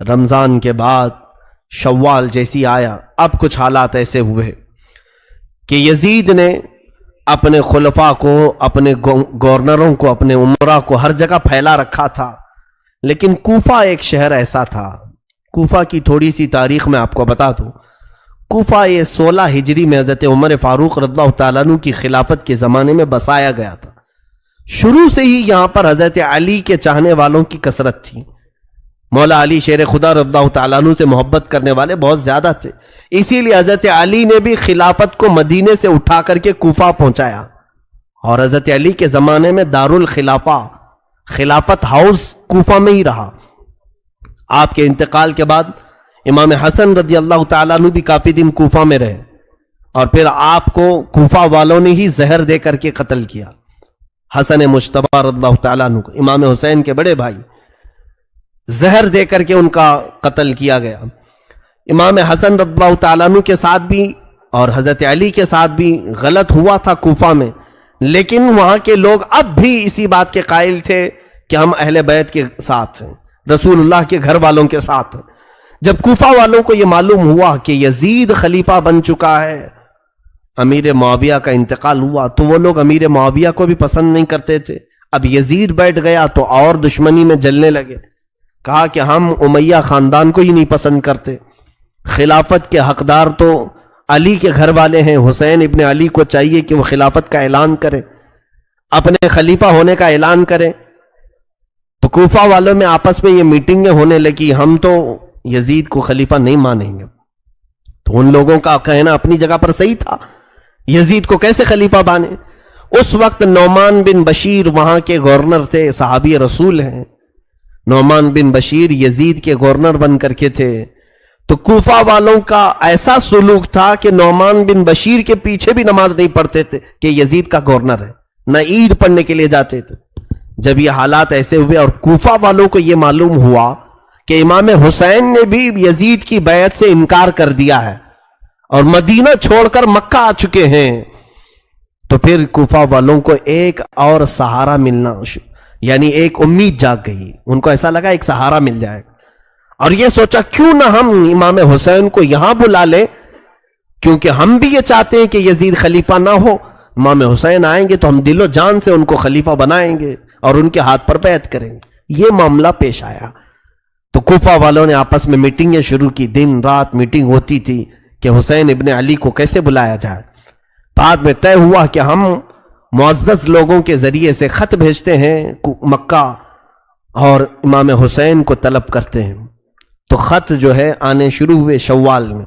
رمضان کے بعد شوال جیسی آیا، اب کچھ حالات ایسے ہوئے کہ یزید نے اپنے خلفاء کو، اپنے گورنروں کو، اپنے امراء کو ہر جگہ پھیلا رکھا تھا، لیکن کوفہ ایک شہر ایسا تھا۔ کوفہ کی تھوڑی سی تاریخ میں آپ کو بتا دوں، کوفہ یہ 16 ہجری میں حضرت عمر فاروق رضی اللہ تعالیٰ عنہ کی خلافت کے زمانے میں بسایا گیا تھا۔ شروع سے ہی یہاں پر حضرت علی کے چاہنے والوں کی کثرت تھی۔ مولا علی شیر خدا رضی اللہ تعالیٰ عنہ سے محبت کرنے والے بہت زیادہ تھے، اسی لیے حضرت علی نے بھی خلافت کو مدینے سے اٹھا کر کے کوفہ پہنچایا، اور حضرت علی کے زمانے میں دارالخلافہ، خلافت ہاؤس کوفہ میں ہی رہا۔ آپ کے انتقال کے بعد امام حسن رضی اللہ تعالیٰ عنہ بھی کافی دن کوفہ میں رہے، اور پھر آپ کو کوفہ والوں نے ہی زہر دے کر کے قتل کیا۔ حسن مجتبی رضی اللہ تعالیٰ عنہ کو، امام حسین کے بڑے بھائی، زہر دے کر کے ان کا قتل کیا گیا۔ امام حسن رضی اللہ تعالیٰ عنہ کے ساتھ بھی اور حضرت علی کے ساتھ بھی غلط ہوا تھا کوفہ میں، لیکن وہاں کے لوگ اب بھی اسی بات کے قائل تھے کہ ہم اہل بیت کے ساتھ ہیں، رسول اللہ کے گھر والوں کے ساتھ ہیں۔ جب کوفہ والوں کو یہ معلوم ہوا کہ یزید خلیفہ بن چکا ہے، امیر معاویہ کا انتقال ہوا، تو وہ لوگ امیر معاویہ کو بھی پسند نہیں کرتے تھے۔ اب یزید بیٹھ گیا تو اور دشمنی میں جلنے لگے، کہا کہ ہم امیہ خاندان کو ہی نہیں پسند کرتے، خلافت کے حقدار تو علی کے گھر والے ہیں، حسین ابن علی کو چاہیے کہ وہ خلافت کا اعلان کرے، اپنے خلیفہ ہونے کا اعلان کرے۔ تو کوفہ والوں میں آپس میں یہ میٹنگیں ہونے لگی، ہم تو یزید کو خلیفہ نہیں مانیں گے۔ تو ان لوگوں کا کہنا اپنی جگہ پر صحیح تھا، یزید کو کیسے خلیفہ بانے۔ اس وقت نعمان بن بشیر وہاں کے گورنر تھے، صحابی رسول ہیں۔ نعمان بن بشیر یزید کے گورنر بن کر کے تھے، تو کوفہ والوں کا ایسا سلوک تھا کہ نعمان بن بشیر کے پیچھے بھی نماز نہیں پڑھتے تھے کہ یزید کا گورنر ہے، نہ عید پڑھنے کے لیے جاتے تھے۔ جب یہ حالات ایسے ہوئے اور کوفہ والوں کو یہ معلوم ہوا کہ امام حسین نے بھی یزید کی بیعت سے انکار کر دیا ہے اور مدینہ چھوڑ کر مکہ آ چکے ہیں، تو پھر کوفہ والوں کو ایک اور سہارا ملنا، یعنی ایک امید جاگ گئی، ان کو ایسا لگا ایک سہارا مل جائے گا، اور یہ سوچا کیوں نہ ہم امام حسین کو یہاں بلا لیں، کیونکہ ہم بھی یہ چاہتے ہیں کہ یزید خلیفہ نہ ہو۔ امام حسین آئیں گے تو ہم دل و جان سے ان کو خلیفہ بنائیں گے اور ان کے ہاتھ پر بیعت کریں گے۔ یہ معاملہ پیش آیا تو کوفہ والوں نے آپس میں میٹنگیں شروع کی، دن رات میٹنگ ہوتی تھی کہ حسین ابن علی کو کیسے بلایا جائے۔ بعد میں طے ہوا کہ ہم معزز لوگوں کے ذریعے سے خط بھیجتے ہیں مکہ اور امام حسین کو طلب کرتے ہیں۔ تو خط جو ہے آنے شروع ہوئے شوال میں،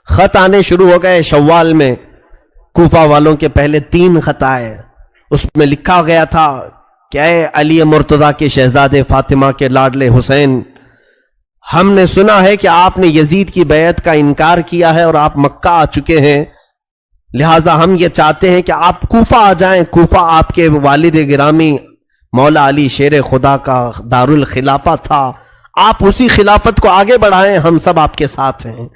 خط آنے شروع ہو گئے شوال میں۔ کوفہ والوں کے پہلے 3 خط آئے، اس میں لکھا گیا تھا کہ اے علی مرتضیٰ کے شہزادے فاطمہ کے لاڈلے حسین، ہم نے سنا ہے کہ آپ نے یزید کی بیعت کا انکار کیا ہے اور آپ مکہ آ چکے ہیں، لہٰذا ہم یہ چاہتے ہیں کہ آپ کوفہ آ جائیں۔ کوفہ آپ کے والد گرامی مولا علی شیر خدا کا دارالخلافہ تھا، آپ اسی خلافت کو آگے بڑھائیں، ہم سب آپ کے ساتھ ہیں۔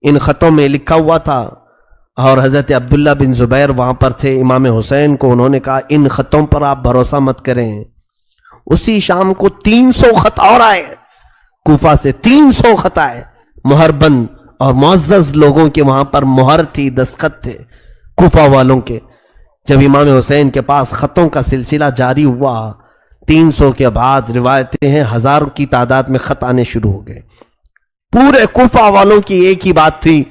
ان خطوں میں لکھا ہوا تھا، اور حضرت عبداللہ بن زبیر وہاں پر تھے، امام حسین کو انہوں نے کہا ان خطوں پر آپ بھروسہ مت کریں۔ اسی شام کو 300 خط اور آئے، کوفہ سے 300 خط آئے، مہر بند اور معزز لوگوں کے وہاں پر مہر تھی، دستخط تھے کوفہ والوں کے۔ جب امام حسین کے پاس خطوں کا سلسلہ جاری ہوا، 300 کے بعد روایتیں ہیں 1000 کی تعداد میں خط آنے شروع ہو گئے۔ پورے کوفہ والوں کی ایک ہی بات تھی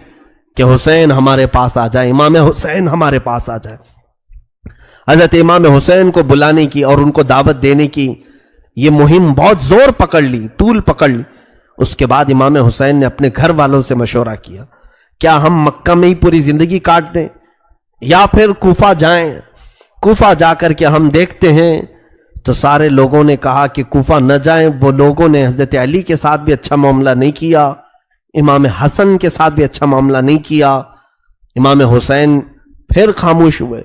کہ حسین ہمارے پاس آ جائے، امام حسین ہمارے پاس آ جائے۔ حضرت امام حسین کو بلانے کی اور ان کو دعوت دینے کی یہ مہم بہت زور پکڑ لی، طول پکڑ لی۔ اس کے بعد امام حسین نے اپنے گھر والوں سے مشورہ کیا، کیا ہم مکہ میں ہی پوری زندگی کاٹ دیں یا پھر کوفہ جائیں؟ کوفہ جا کر کے ہم دیکھتے ہیں۔ تو سارے لوگوں نے کہا کہ کوفہ نہ جائیں۔ وہ لوگوں نے حضرت علی کے ساتھ بھی اچھا معاملہ نہیں کیا، امام حسن کے ساتھ بھی اچھا معاملہ نہیں کیا۔ امام حسین پھر خاموش ہوئے۔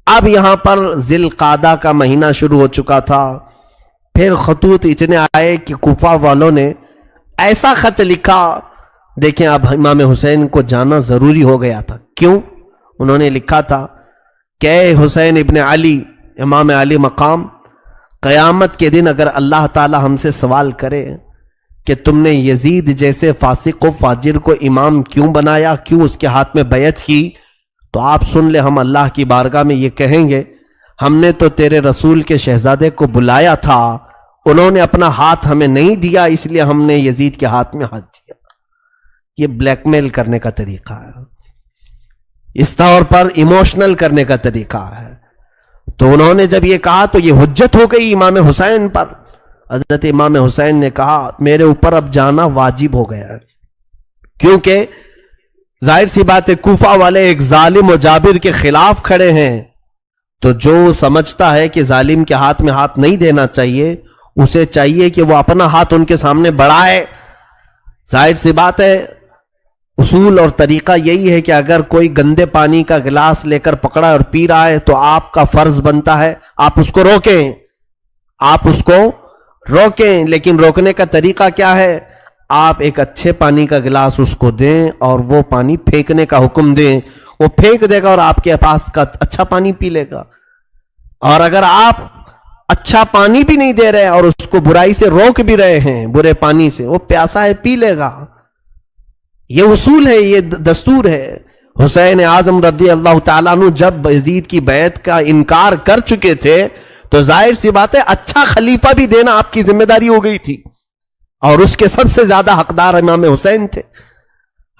اب یہاں پر ذی القعدہ کا مہینہ شروع ہو چکا تھا، پھر خطوط اتنے آئے کہ کوفہ والوں نے ایسا خط لکھا، دیکھیں اب امام حسین کو جانا ضروری ہو گیا تھا۔ کیوں؟ انہوں نے لکھا تھا کہ اے حسین ابن علی، امام علی مقام، قیامت کے دن اگر اللہ تعالی ہم سے سوال کرے کہ تم نے یزید جیسے فاسق و فاجر کو امام کیوں بنایا، کیوں اس کے ہاتھ میں بیعت کی؟ تو آپ سن لے، ہم اللہ کی بارگاہ میں یہ کہیں گے، ہم نے تو تیرے رسول کے شہزادے کو بلایا تھا، انہوں نے اپنا ہاتھ ہمیں نہیں دیا، اس لیے ہم نے یزید کے ہاتھ میں ہاتھ دیا۔ یہ بلیک میل کرنے کا طریقہ ہے، اس طور پر ایموشنل کرنے کا طریقہ ہے۔ تو انہوں نے جب یہ کہا تو یہ حجت ہو گئی امام حسین پر۔ حضرت امام حسین نے کہا میرے اوپر اب جانا واجب ہو گیا ہے، کیونکہ ظاہر سی بات ہے کوفہ والے ایک ظالم و جابر کے خلاف کھڑے ہیں، تو جو سمجھتا ہے کہ ظالم کے ہاتھ میں ہاتھ نہیں دینا چاہیے، اسے چاہیے کہ وہ اپنا ہاتھ ان کے سامنے بڑھائے۔ ظاہر سی بات ہے اصول اور طریقہ یہی ہے کہ اگر کوئی گندے پانی کا گلاس لے کر پکڑا اور پی رہا ہے تو آپ کا فرض بنتا ہے آپ اس کو روکیں، آپ اس کو روکیں۔ لیکن روکنے کا طریقہ کیا ہے؟ آپ ایک اچھے پانی کا گلاس اس کو دیں اور وہ پانی پھینکنے کا حکم دیں، وہ پھینک دے گا اور آپ کے پاس کا اچھا پانی پی لے گا۔ اور اگر آپ اچھا پانی بھی نہیں دے رہے اور اس کو برائی سے روک بھی رہے ہیں، برے پانی سے، وہ پیاسا ہے پی لے گا۔ یہ اصول ہے، یہ دستور ہے۔ حسین اعظم رضی اللہ تعالیٰ عنہ جب یزید کی بیعت کا انکار کر چکے تھے تو ظاہر سی بات ہے اچھا خلیفہ بھی دینا آپ کی ذمہ داری ہو گئی تھی، اور اس کے سب سے زیادہ حقدار امام حسین تھے۔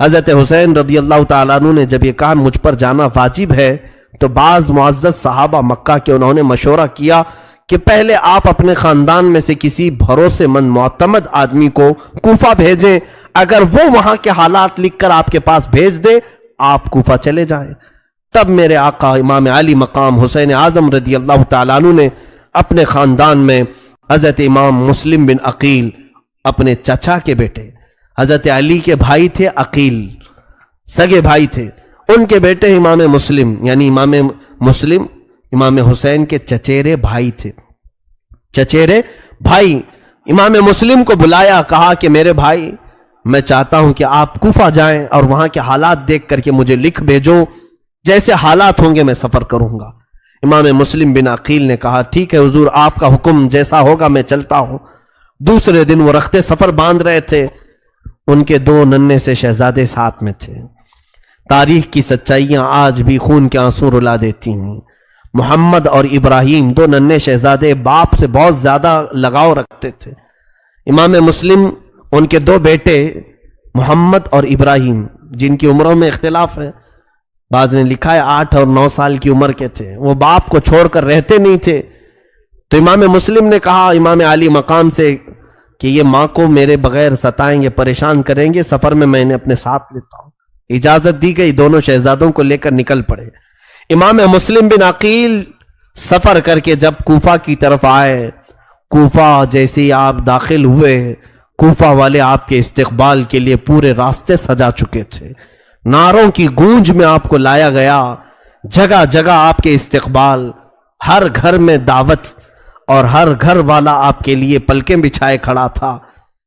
حضرت حسین رضی اللہ تعالیٰ عنہ نے جب یہ کہا مجھ پر جانا واجب ہے تو بعض معزز صحابہ مکہ کے انہوں نے مشورہ کیا کہ پہلے آپ اپنے خاندان میں سے کسی بھروسے مند معتمد آدمی کو کوفہ بھیجیں، اگر وہ وہاں کے حالات لکھ کر آپ کے پاس بھیج دے آپ کوفہ چلے جائیں۔ تب میرے آقا امام علی مقام حسین اعظم رضی اللہ تعالیٰ عنہ نے اپنے خاندان میں حضرت امام مسلم بن عقیل، اپنے چچا کے بیٹے، حضرت علی کے بھائی تھے عقیل، سگے بھائی تھے، ان کے بیٹے امام مسلم، یعنی امام مسلم امام حسین کے چچیرے بھائی تھے، چچیرے بھائی۔ امام مسلم کو بلایا، کہا کہ میرے بھائی میں چاہتا ہوں کہ آپ کوفہ جائیں اور وہاں کے حالات دیکھ کر کے مجھے لکھ بھیجو، جیسے حالات ہوں گے میں سفر کروں گا۔ امام مسلم بن عقیل نے کہا ٹھیک ہے حضور، آپ کا حکم جیسا ہوگا میں چلتا ہوں۔ دوسرے دن وہ رخت سفر باندھ رہے تھے، ان کے دو ننھے سے شہزادے ساتھ میں تھے۔ تاریخ کی سچائیاں آج بھی خون کے آنسو رلا دیتی ہیں۔ محمد اور ابراہیم دو ننھے شہزادے باپ سے بہت زیادہ لگاؤ رکھتے تھے۔ امام مسلم ان کے دو بیٹے محمد اور ابراہیم، جن کی عمروں میں اختلاف ہے، بعض نے لکھا ہے 8 اور 9 سال کی عمر کے تھے، وہ باپ کو چھوڑ کر رہتے نہیں تھے۔ تو امام مسلم نے کہا امام علی مقام سے کہ یہ ماں کو میرے بغیر ستائیں گے، پریشان کریں گے، سفر میں انہیں اپنے ساتھ لیتا ہوں۔ اجازت دی گئی، دونوں شہزادوں کو لے کر نکل پڑے۔ امام مسلم بن عقیل سفر کر کے جب کوفہ کی طرف آئے، کوفہ جیسے ہی آپ داخل ہوئے، کوفہ والے آپ کے استقبال کے لیے پورے راستے سجا چکے تھے، نعروں کی گونج میں آپ کو لایا گیا، جگہ جگہ آپ کے استقبال، ہر گھر میں دعوت، اور ہر گھر والا آپ کے لیے پلکیں بچھائے کھڑا تھا۔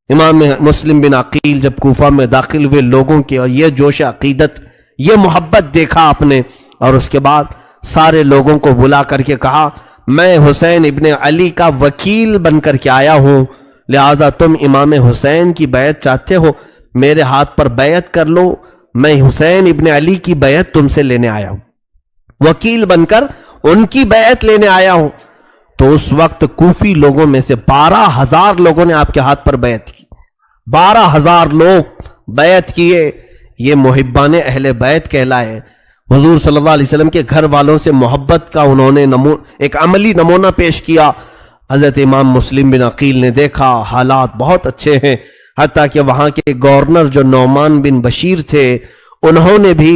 امام مسلم بن عقیل جب کوفہ میں داخل ہوئے، لوگوں کی اور یہ جوش عقیدت، یہ محبت دیکھا آپ نے، اور اس کے بعد سارے لوگوں کو بلا کر کے کہا میں حسین ابن علی کا وکیل بن کر کے آیا ہوں، لہٰذا تم امام حسین کی بیعت چاہتے ہو، میرے ہاتھ پر بیعت کر لو، میں حسین ابن علی کی بیعت تم سے لینے آیا ہوں، وکیل بن کر ان کی بیعت لینے آیا ہوں۔ تو اس وقت کوفی لوگوں میں سے 12,000 لوگوں نے آپ کے ہاتھ پر بیعت کی، 12,000 لوگ بیعت کیے۔ یہ محبان اہل بیت کہلائے۔ حضور صلی اللہ علیہ وسلم کے گھر والوں سے محبت کا انہوں نے ایک عملی نمونہ پیش کیا۔ حضرت امام مسلم بن عقیل نے دیکھا حالات بہت اچھے ہیں، حتیٰ کہ وہاں کے گورنر جو نعمان بن بشیر تھے، انہوں نے بھی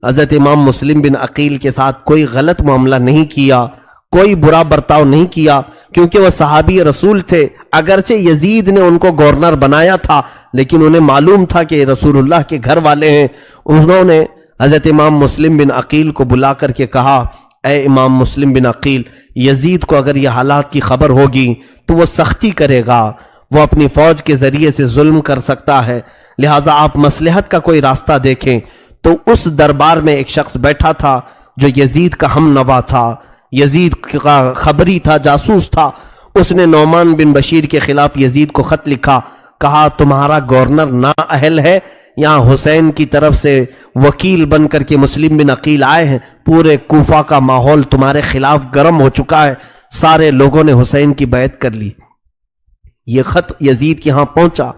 حضرت امام مسلم بن عقیل کے ساتھ کوئی غلط معاملہ نہیں کیا، کوئی برا برتاؤ نہیں کیا، کیونکہ وہ صحابی رسول تھے۔ اگرچہ یزید نے ان کو گورنر بنایا تھا، لیکن انہیں معلوم تھا کہ رسول اللہ کے گھر والے ہیں۔ انہوں نے حضرت امام مسلم بن عقیل کو بلا کر کے کہا اے امام مسلم بن عقیل، یزید کو اگر یہ حالات کی خبر ہوگی تو وہ سختی کرے گا، وہ اپنی فوج کے ذریعے سے ظلم کر سکتا ہے، لہٰذا آپ مصلحت کا کوئی راستہ دیکھیں۔ تو اس دربار میں ایک شخص بیٹھا تھا جو یزید کا ہم نوا تھا، یزید کا خبری تھا، جاسوس تھا۔ اس نے نعمان بن بشیر کے خلاف یزید کو خط لکھا، کہا تمہارا گورنر نااہل ہے، یہاں حسین کی طرف سے وکیل بن کر کے مسلم بن عقیل آئے ہیں، پورے کوفہ کا ماحول تمہارے خلاف گرم ہو چکا ہے، سارے لوگوں نے حسین کی بیعت کر لی۔ یہ خط یزید کے ہاں پہنچا۔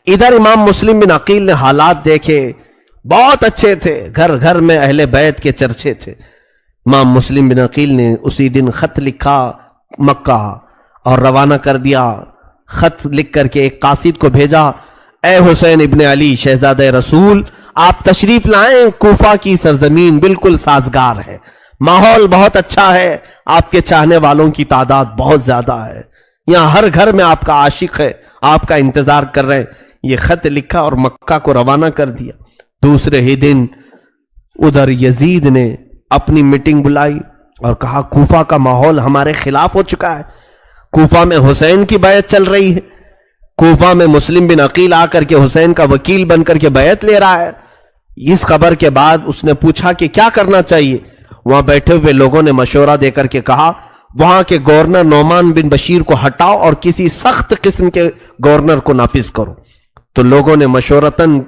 ادھر امام مسلم بن عقیل نے حالات دیکھے، بہت اچھے تھے، گھر گھر میں اہل بیعت کے چرچے تھے۔ امام مسلم بن عقیل نے اسی دن خط لکھا مکہ اور روانہ کر دیا۔ خط لکھ کر کے ایک قاصد کو بھیجا، اے حسین ابن علی شہزادہ رسول، آپ تشریف لائیں، کوفہ کی سرزمین بالکل سازگار ہے، ماحول بہت اچھا ہے، آپ کے چاہنے والوں کی تعداد بہت زیادہ ہے، یہاں ہر گھر میں آپ کا عاشق ہے، آپ کا انتظار کر رہے ہیں۔ یہ خط لکھا اور مکہ کو روانہ کر دیا۔ دوسرے ہی دن ادھر یزید نے اپنی میٹنگ بلائی اور کہا کوفہ کا ماحول ہمارے خلاف ہو چکا ہے، کوفہ میں حسین کی بیعت چل رہی ہے، کوفہ میں مسلم بن عقیل آ کر کے حسین کا وکیل بن کر کے بیعت لے رہا ہے۔ اس خبر کے بعد اس نے پوچھا کہ کیا کرنا چاہیے۔ وہاں بیٹھے ہوئے لوگوں نے مشورہ دے کر کے کہا وہاں کے گورنر نعمان بن بشیر کو ہٹاؤ اور کسی سخت قسم کے گورنر کو نافذ کرو۔ تو لوگوں نے مشورتاً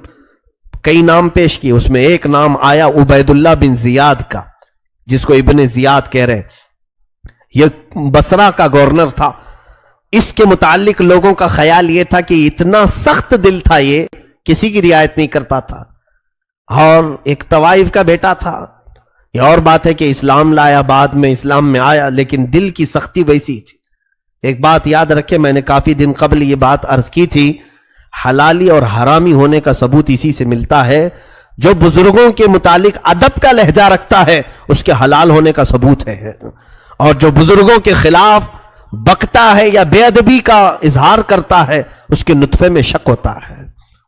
کئی نام پیش کیے، اس میں ایک نام آیا عبید اللہ بن زیاد کا، جس کو ابن زیاد کہہ رہے ہیں۔ یہ بصرہ کا گورنر تھا۔ اس کے متعلق لوگوں کا خیال یہ تھا کہ اتنا سخت دل تھا، یہ کسی کی رعایت نہیں کرتا تھا، اور ایک طوائف کا بیٹا تھا۔ یہ اور بات ہے کہ اسلام لایا، بعد میں اسلام میں آیا، لیکن دل کی سختی ویسی تھی۔ ایک بات یاد رکھے، میں نے کافی دن قبل یہ بات عرض کی تھی، حلالی اور حرامی ہونے کا ثبوت اسی سے ملتا ہے۔ جو بزرگوں کے متعلق ادب کا لہجہ رکھتا ہے اس کے حلال ہونے کا ثبوت ہے، اور جو بزرگوں کے خلاف بکتا ہے یا بے ادبی کا اظہار کرتا ہے اس کے نطفے میں شک ہوتا ہے،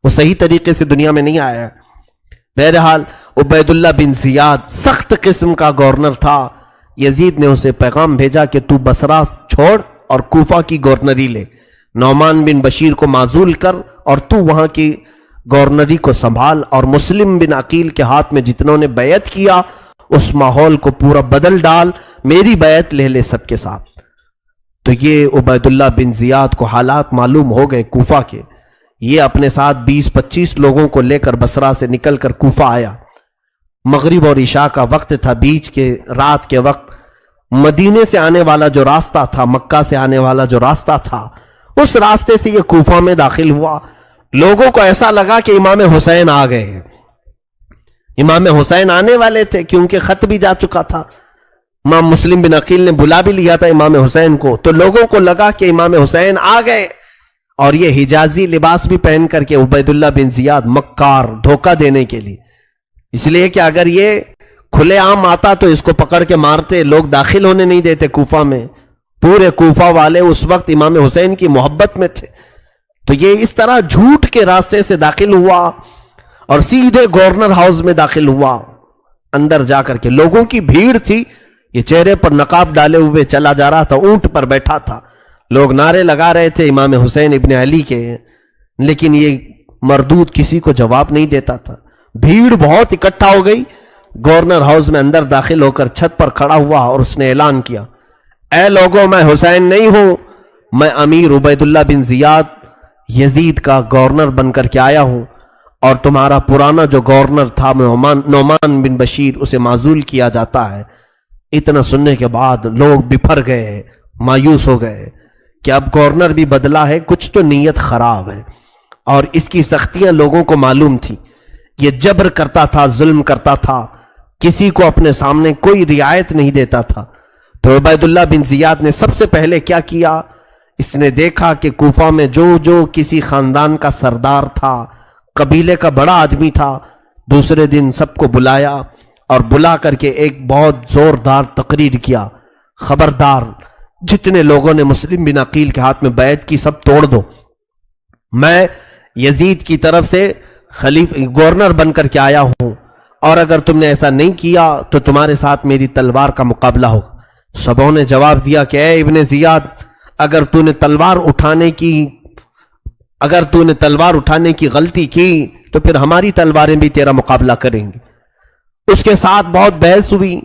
وہ صحیح طریقے سے دنیا میں نہیں آیا ہے۔ بہرحال عبید اللہ بن زیاد سخت قسم کا گورنر تھا۔ یزید نے اسے پیغام بھیجا کہ تو بصرہ چھوڑ اور کوفہ کی گورنری لے، نعمان بن بشیر کو معزول کر اور تو وہاں کی گورنری کو سنبھال، اور مسلم بن عقیل کے ہاتھ میں جتنوں نے بیعت کیا اس ماحول کو پورا بدل ڈال، میری بیعت لے لے سب کے ساتھ۔ تو یہ عبید اللہ بن زیاد کو حالات معلوم ہو گئے کوفہ کے۔ یہ اپنے ساتھ 20-25 لوگوں کو لے کر بصرہ سے نکل کر کوفہ آیا۔ مغرب اور عشاء کا وقت تھا، بیچ کے رات کے وقت مدینے سے آنے والا جو راستہ تھا، مکہ سے آنے والا جو راستہ تھا، اس راستے سے یہ کوفہ میں داخل ہوا۔ لوگوں کو ایسا لگا کہ امام حسین آ گئے ہیں، امام حسین آنے والے تھے کیونکہ خط بھی جا چکا تھا۔ امام مسلم بن عقیل نے بلا بھی لیا تھا امام حسین کو، تو لوگوں کو لگا کہ امام حسین آ گئے، اور یہ حجازی لباس بھی پہن کر کے عبید اللہ بن زیاد مکار، دھوکہ دینے کے لیے، اس لیے کہ اگر یہ کھلے عام آتا تو اس کو پکڑ کے مارتے، لوگ داخل ہونے نہیں دیتے کوفہ میں۔ پورے کوفہ والے اس وقت امام حسین کی محبت میں تھے، تو یہ اس طرح جھوٹ کے راستے سے داخل ہوا اور سیدھے گورنر ہاؤس میں داخل ہوا۔ اندر جا کر کے لوگوں کی بھیڑ تھی، یہ چہرے پر نقاب ڈالے ہوئے چلا جا رہا تھا، اونٹ پر بیٹھا تھا، لوگ نعرے لگا رہے تھے امام حسین ابن علی کے، لیکن یہ مردود کسی کو جواب نہیں دیتا تھا۔ بھیڑ بہت اکٹھا ہو گئی۔ گورنر ہاؤس میں اندر داخل ہو کر چھت پر کھڑا ہوا اور اس نے اعلان کیا، اے لوگوں، میں حسین نہیں ہوں، میں امیر عبید اللہ بن زیاد یزید کا گورنر بن کر کے آیا ہوں، اور تمہارا پرانا جو گورنر تھا نعمان بن بشیر، اسے معزول کیا جاتا ہے۔ اتنا سننے کے بعد لوگ بپھر گئے، مایوس ہو گئے کہ اب گورنر بھی بدلا ہے، کچھ تو نیت خراب ہے، اور اس کی سختیاں لوگوں کو معلوم تھی۔ یہ جبر کرتا تھا، ظلم کرتا تھا، کسی کو اپنے سامنے کوئی رعایت نہیں دیتا تھا۔ تو عبید اللہ بن زیاد نے سب سے پہلے کیا کیا، اس نے دیکھا کہ کوفہ میں جو کسی خاندان کا سردار تھا، قبیلے کا بڑا آدمی تھا، دوسرے دن سب کو بلایا اور بلا کر کے ایک بہت زوردار تقریر کیا، خبردار جتنے لوگوں نے مسلم بن عقیل کے ہاتھ میں بیعت کی سب توڑ دو، میں یزید کی طرف سے گورنر بن کر کے آیا ہوں، اور اگر تم نے ایسا نہیں کیا تو تمہارے ساتھ میری تلوار کا مقابلہ ہوگا۔ سبوں نے جواب دیا کہ اے ابن زیاد، اگر تو نے تلوار اٹھانے کی غلطی کی تو پھر ہماری تلواریں بھی تیرا مقابلہ کریں گی۔ اس کے ساتھ بہت بحث ہوئی۔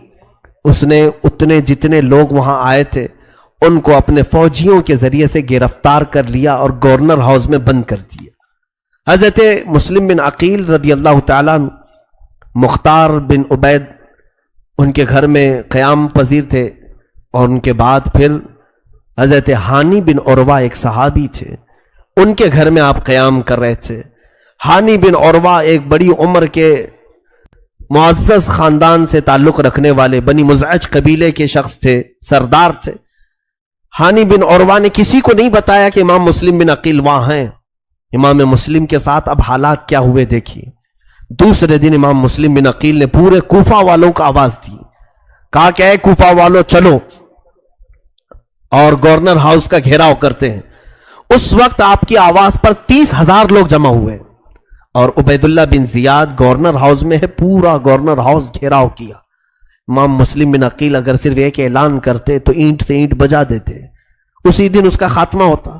اس نے اتنے جتنے لوگ وہاں آئے تھے ان کو اپنے فوجیوں کے ذریعے سے گرفتار کر لیا اور گورنر ہاؤس میں بند کر دیا۔ حضرت مسلم بن عقیل رضی اللہ تعالیٰ عنہ، مختار بن عبید ان کے گھر میں قیام پذیر تھے، اور ان کے بعد پھر حضرت ہانی بن عروہ ایک صحابی تھے، ان کے گھر میں آپ قیام کر رہے تھے۔ ہانی بن عروہ ایک بڑی عمر کے معزز خاندان سے تعلق رکھنے والے بنی مزعج قبیلے کے شخص تھے، سردار تھے۔ ہانی بن عروہ نے کسی کو نہیں بتایا کہ امام مسلم بن عقیل وہاں ہیں۔ امام مسلم کے ساتھ اب حالات کیا ہوئے دیکھیے۔ دوسرے دن امام مسلم بن عقیل نے پورے کوفہ والوں کو آواز دی، کہا کہ اے کوفہ والوں چلو اور گورنر ہاؤس کا گھیراؤ کرتے ہیں۔ اس وقت آپ کی آواز پر 30,000 لوگ جمع ہوئے، اور عبید اللہ بن زیاد گورنر ہاؤس میں ہے، پورا گورنر ہاؤس گھیراؤ کیا۔ امام مسلم بن عقیل اگر صرف ایک اعلان کرتے تو اینٹ سے اینٹ بجا دیتے، اسی دن اس کا خاتمہ ہوتا،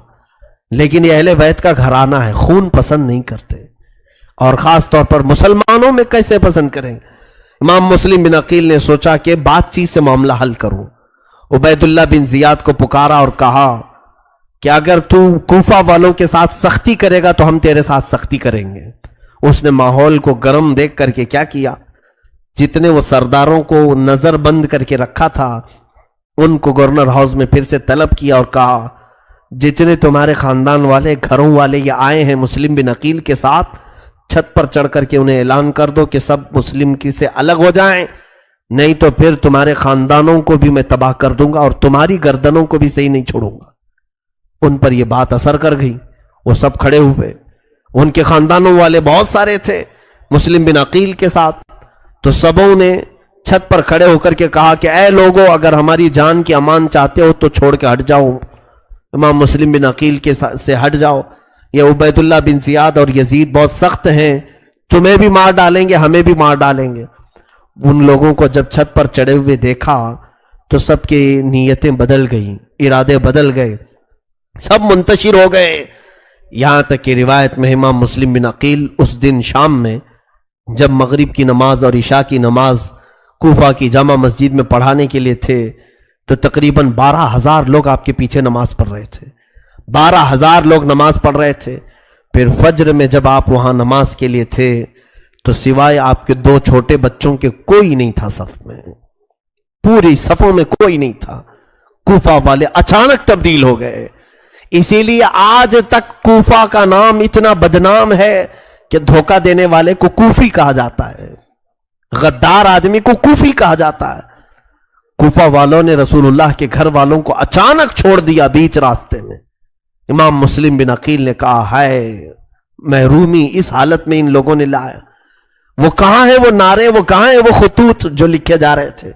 لیکن یہ اہل بیت کا گھرانہ ہے، خون پسند نہیں کرتے، اور خاص طور پر مسلمانوں میں کیسے پسند کریں۔ امام مسلم بن عقیل نے سوچا کہ بات چیت سے معاملہ حل کروں۔ عبید اللہ بن زیاد کو پکارا اور کہا کہ اگر تو کوفہ والوں کے ساتھ سختی کرے گا تو ہم تیرے ساتھ سختی کریں گے۔ اس نے ماحول کو گرم دیکھ کر کے کیا کیا، جتنے وہ سرداروں کو نظر بند کر کے رکھا تھا ان کو گورنر ہاؤس میں پھر سے طلب کیا اور کہا جتنے تمہارے خاندان والے گھروں والے یہ آئے ہیں مسلم بن عقیل کے ساتھ، چھت پر چڑھ کر کے انہیں اعلان کر دو کہ سب مسلم کی سے الگ ہو جائیں، نہیں تو پھر تمہارے خاندانوں کو بھی میں تباہ کر دوں گا اور تمہاری گردنوں کو بھی صحیح نہیں چھوڑوں گا۔ ان پر یہ بات اثر کر گئی، وہ سب کھڑے ہوئے، ان کے خاندانوں والے بہت سارے تھے مسلم بن عقیل کے ساتھ، تو سبوں نے چھت پر کھڑے ہو کر کے کہا کہ اے لوگوں، اگر ہماری جان کی امان چاہتے ہو تو چھوڑ کے ہٹ جاؤ، امام مسلم بن عقیل کے سے ہٹ جاؤ، یہ عبید اللہ بن زیاد اور یزید بہت سخت ہیں، تمہیں بھی مار ڈالیں گے ہمیں بھی مار ڈالیں گے۔ ان لوگوں کو جب چھت پر چڑھے ہوئے دیکھا تو سب کی نیتیں بدل گئیں، ارادے بدل گئے، سب منتشر ہو گئے، یہاں تک کہ روایت میں امام مسلم بن عقیل اس دن شام میں جب مغرب کی نماز اور عشاء کی نماز کوفہ کی جامع مسجد میں پڑھانے کے لیے تھے تو تقریباً 12,000 لوگ آپ کے پیچھے نماز پڑھ رہے تھے، 12,000 لوگ نماز پڑھ رہے تھے۔ پھر فجر میں جب آپ وہاں نماز کے لیے تھے تو سوائے آپ کے 2 چھوٹے بچوں کے کوئی نہیں تھا صف میں، پوری صفوں میں کوئی نہیں تھا۔ کوفہ والے اچانک تبدیل ہو گئے، اسی لیے آج تک کوفہ کا نام اتنا بدنام ہے کہ دھوکہ دینے والے کو کوفی کہا جاتا ہے، غدار آدمی کو کوفی کہا جاتا ہے۔ کوفہ والوں نے رسول اللہ کے گھر والوں کو اچانک چھوڑ دیا بیچ راستے میں۔ امام مسلم بن عقیل نے کہا ہائے محرومی اس حالت میں ان لوگوں نے لایا، وہ کہاں ہے وہ نعرے، وہ کہاں ہے وہ خطوط جو لکھے جا رہے تھے۔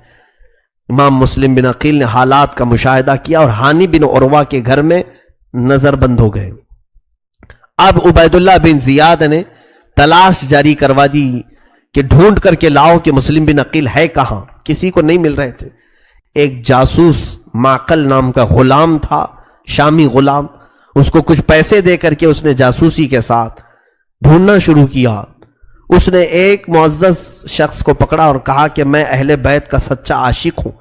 امام مسلم بن عقیل نے حالات کا مشاہدہ کیا اور ہانی بن عروہ کے گھر میں نظر بند ہو گئے۔ اب عبید اللہ بن زیاد نے تلاش جاری کروا دی کہ ڈھونڈ کر کے لاؤ کہ مسلم بن عقیل ہے کہاں، کسی کو نہیں مل رہے تھے۔ ایک جاسوس معقل نام کا غلام تھا، شامی غلام، اس کو کچھ پیسے دے کر کے اس نے جاسوسی کے ساتھ ڈھونڈنا شروع کیا۔ اس نے ایک معزز شخص کو پکڑا اور کہا کہ میں اہل بیت کا سچا عاشق ہوں،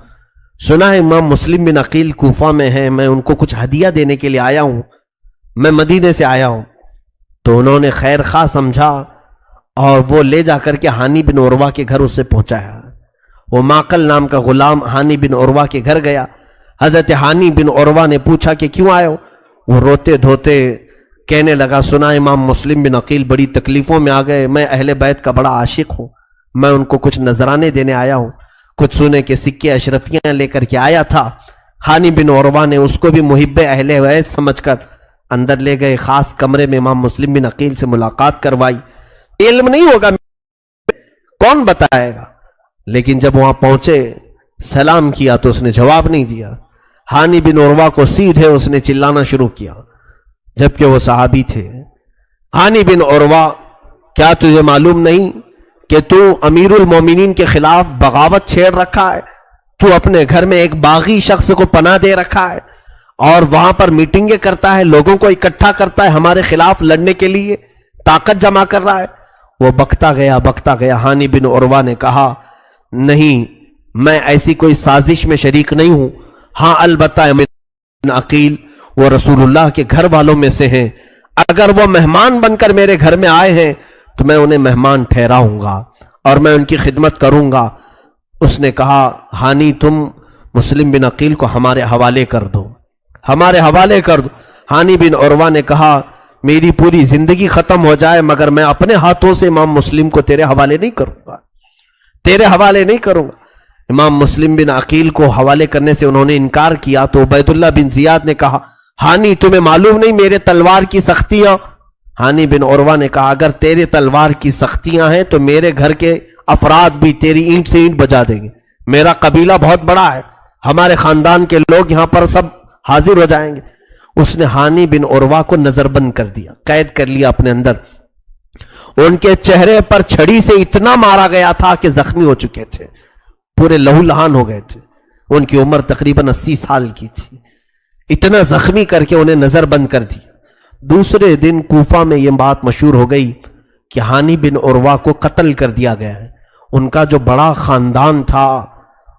سنا ہے امام مسلم بن عقیل کوفہ میں ہیں، میں ان کو کچھ ہدیہ دینے کے لیے آیا ہوں، میں مدینے سے آیا ہوں۔ تو انہوں نے خیر خواہ سمجھا اور وہ لے جا کر کے ہانی بن عروہ کے گھر اسے پہنچایا۔ وہ معقل نام کا غلام ہانی بن عروہ کے گھر گیا۔ حضرت ہانی بن عروہ نے پوچھا کہ کیوں آئے ہو؟ وہ روتے دھوتے کہنے لگا سنا امام مسلم بن عقیل بڑی تکلیفوں میں آ گئے، میں اہل بیت کا بڑا عاشق ہوں، میں ان کو کچھ نذرانے دینے آیا ہوں، کچھ سونے کے سکے اشرفیاں لے کر کے آیا تھا۔ ہانی بن عروہ نے اس کو بھی محب اہل بیت سمجھ کر اندر لے گئے، خاص کمرے میں امام مسلم بن عقیل سے ملاقات کروائی۔ علم نہیں ہوگا کون بتائے گا، لیکن جب وہاں پہنچے سلام کیا تو اس نے جواب نہیں دیا۔ ہانی بن عروہ کو سیدھے اس نے چلانا شروع کیا، جبکہ وہ صحابی تھے۔ ہانی بن عروہ، کیا تجھے معلوم نہیں کہ تو امیر المومنین کے خلاف بغاوت چھیڑ رکھا ہے؟ تو اپنے گھر میں ایک باغی شخص کو پناہ دے رکھا ہے اور وہاں پر میٹنگیں کرتا ہے، لوگوں کو اکٹھا کرتا ہے، ہمارے خلاف لڑنے کے لیے طاقت جمع کر رہا ہے۔ وہ بکتا گیا۔ ہانی بن عروہ نے کہا نہیں، میں ایسی کوئی سازش میں شریک نہیں ہوں، ہاں البتہ بن عقیل وہ رسول اللہ کے گھر والوں میں سے ہیں، اگر وہ مہمان بن کر میرے گھر میں آئے ہیں تو میں انہیں مہمان ٹھہراؤں گا اور میں ان کی خدمت کروں گا۔ اس نے کہا ہانی تم مسلم بن عقیل کو ہمارے حوالے کر دو، ہمارے حوالے کر دو۔ ہانی بن عروہ نے کہا میری پوری زندگی ختم ہو جائے مگر میں اپنے ہاتھوں سے امام مسلم کو تیرے حوالے نہیں کروں گا، تیرے حوالے نہیں کروں گا۔ امام مسلم بن عقیل کو حوالے کرنے سے انہوں نے انکار کیا تو عبید اللہ بن زیاد نے کہا ہانی تمہیں معلوم نہیں میرے تلوار کی سختیاں؟ ہانی بن عروہ نے کہا اگر تیرے تلوار کی سختیاں ہیں تو میرے گھر کے افراد بھی تیری اینٹ سے اینٹ بجا دیں گے، میرا قبیلہ بہت بڑا ہے، ہمارے خاندان کے لوگ یہاں پر سب حاضر ہو جائیں گے۔ اس نے ہانی بن عروہ کو نظر بند کر دیا، قید کر لیا اپنے اندر۔ ان کے چہرے پر چھڑی سے اتنا مارا گیا تھا کہ زخمی ہو چکے تھے، پورے لہو لہان ہو گئے تھے، ان کی عمر تقریباً 80 سال کی تھی، اتنا زخمی کر کے انہیں نظر بند کر دیا۔ دوسرے دن کوفہ میں یہ بات مشہور ہو گئی کہ ہانی بن عروہ کو قتل کر دیا گیا ہے۔ ان کا جو بڑا خاندان تھا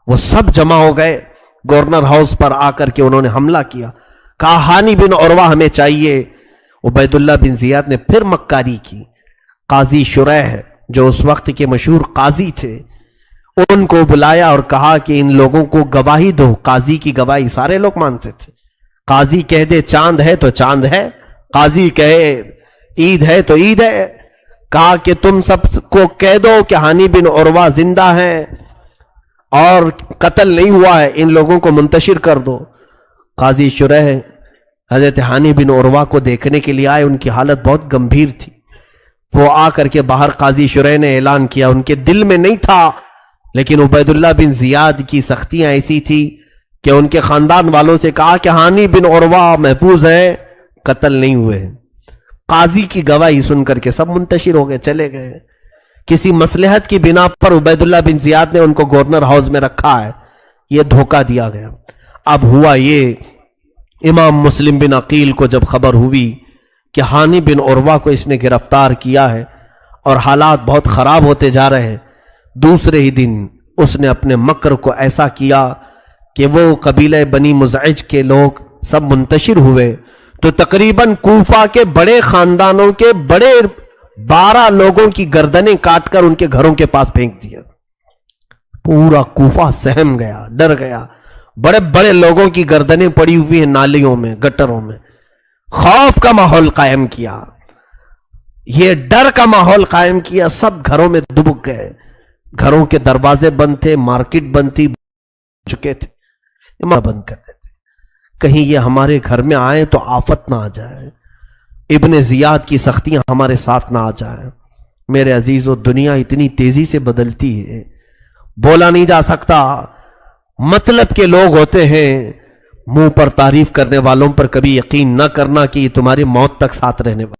وہ سب جمع ہو گئے گورنر ہاؤس پر، آ کر کے انہوں نے حملہ کیا، کہا ہانی بن عروہ ہمیں چاہیے۔ عبید اللہ بن زیاد نے پھر مکاری کی، قاضی شریح جو اس وقت کے مشہور قاضی تھے ان کو بلایا اور کہا کہ ان لوگوں کو گواہی دو۔ قاضی کی گواہی سارے لوگ مانتے تھے، قاضی کہہ دے چاند ہے تو چاند ہے، قاضی کہے عید ہے تو عید ہے۔ کہا کہ تم سب کو کہہ دو کہ ہانی بن عروہ زندہ ہیں اور قتل نہیں ہوا ہے، ان لوگوں کو منتشر کر دو۔ قاضی شریح حضرت ہانی بن عروہ کو دیکھنے کے لیے آئے، ان کی حالت بہت گمبھیر تھی۔ وہ آ کر کے باہر قاضی شریح نے اعلان کیا، ان کے دل میں نہیں تھا لیکن عبید اللہ بن زیاد کی سختیاں ایسی تھی کہ ان کے خاندان والوں سے کہا کہ ہانی بن عروہ محفوظ ہیں، قتل نہیں ہوئے۔ قاضی کی گواہی سن کر کے سب منتشر ہو گئے، چلے گئے۔ کسی مصلحت کی بنا پر عبید اللہ بن زیاد نے ان کو گورنر ہاؤس میں رکھا ہے، یہ دھوکہ دیا گیا۔ اب ہوا یہ، امام مسلم بن عقیل کو جب خبر ہوئی کہ ہانی بن عروہ کو اس نے گرفتار کیا ہے اور حالات بہت خراب ہوتے جا رہے ہیں، دوسرے ہی دن اس نے اپنے مکر کو ایسا کیا کہ وہ قبیلہ بنی مزعج کے لوگ سب منتشر ہوئے تو تقریباً کوفہ کے بڑے خاندانوں کے بڑے 12 لوگوں کی گردنیں کاٹ کر ان کے گھروں کے پاس پھینک دیا۔ پورا کوفہ سہم گیا، ڈر گیا، بڑے بڑے لوگوں کی گردنیں پڑی ہوئی ہیں نالیوں میں، گٹروں میں۔ خوف کا ماحول قائم کیا، یہ ڈر کا ماحول قائم کیا، سب گھروں میں دبک گئے، گھروں کے دروازے بند تھے، مارکیٹ بند تھی، چکے تھے، بند کر دیتے کہیں یہ ہمارے گھر میں آئے تو آفت نہ آ جائے، ابن زیاد کی سختیاں ہمارے ساتھ نہ آ جائے۔ میرے عزیزو، دنیا اتنی تیزی سے بدلتی ہے، بولا نہیں جا سکتا۔ مطلب کے لوگ ہوتے ہیں، منہ پر تعریف کرنے والوں پر کبھی یقین نہ کرنا کہ یہ تمہاری موت تک ساتھ رہنے والے۔